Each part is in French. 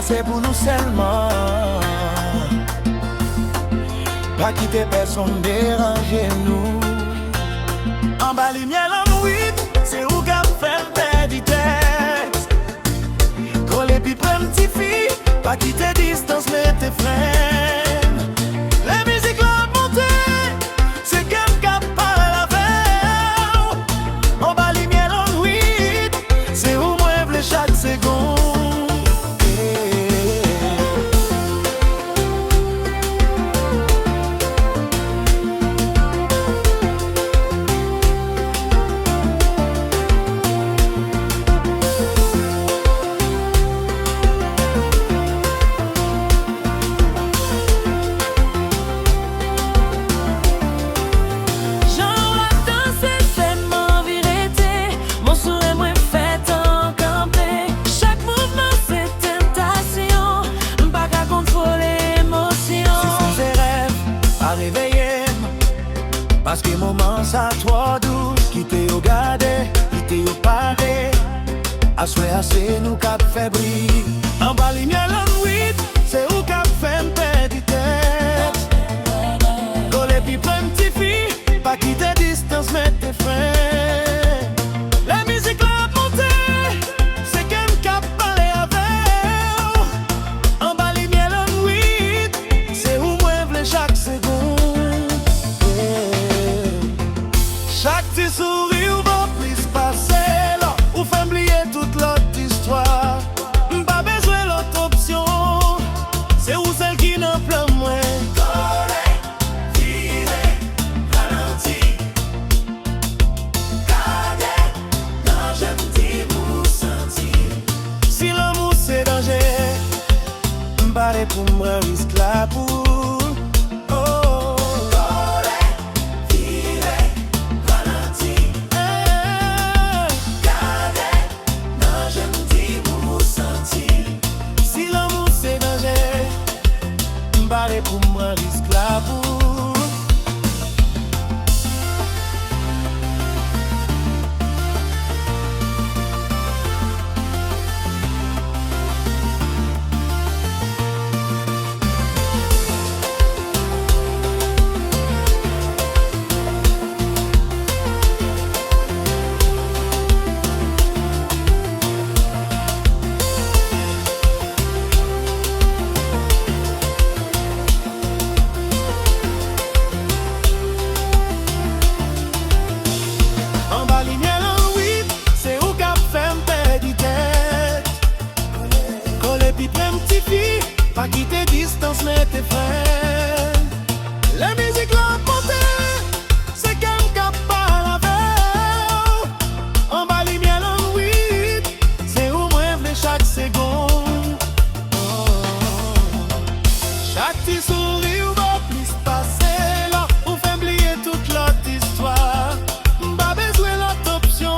c'est pour nous seulement. Pas quitter personne, déranger nous. En bas lumière en huit, c'est où qu'a fait perdre tête. Coller puis prendre petit fille, pas quitter distance, mais tes frères. La musique l'a montée, c'est qu'elle cap pas la veille. En bas lumière en huit, c'est où moi v'lais chaque seconde. Parce que moment ça trop doux, quitter au garder, quitter au parler. À souhait c'est nous cap fait briller. En bas lumière en huit, c'est où cap fait perdre tête. Coller puis prendre petit fille, pas quitter distance, mais tes frères. La musique l'a montée, c'est qu'elle cap parler avec. En bas lumière en huit, c'est où moi v'lais chaque seconde. Chaque petit sourire va plus passer là, ou fait oublier toute l'autre histoire. Pas besoin l'autre option, c'est où celle qui n'en pleure moins. Coller, tirer, ralentir. Garder, non j'aime dire vous sentir. Si l'amour c'est danger, m'barrer pour moi risque la boule. Pour moi risque la boue. Pas quitter distance, mais tes frères. La musique l'a montée, c'est qu'elle cap pas la veille. En bas lumière en huit, c'est où moi v'lais chaque seconde. Chaque petit sourire va plus passer là, ou fait oublier toute l'autre histoire. Pas besoin l'autre option,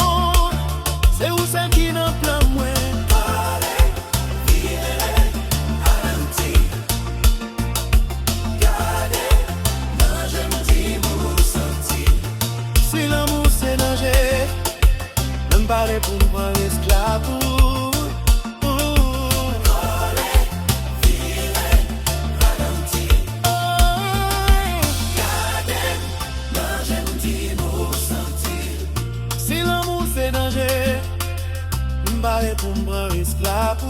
c'est où celle qui n'en pleure moins. M'barrer pour moi esclave. Coller, virer, ralentir. Garder, non j'aime dire vous sentir. Si l'amour c'est danger, m'barrer pour moi esclave.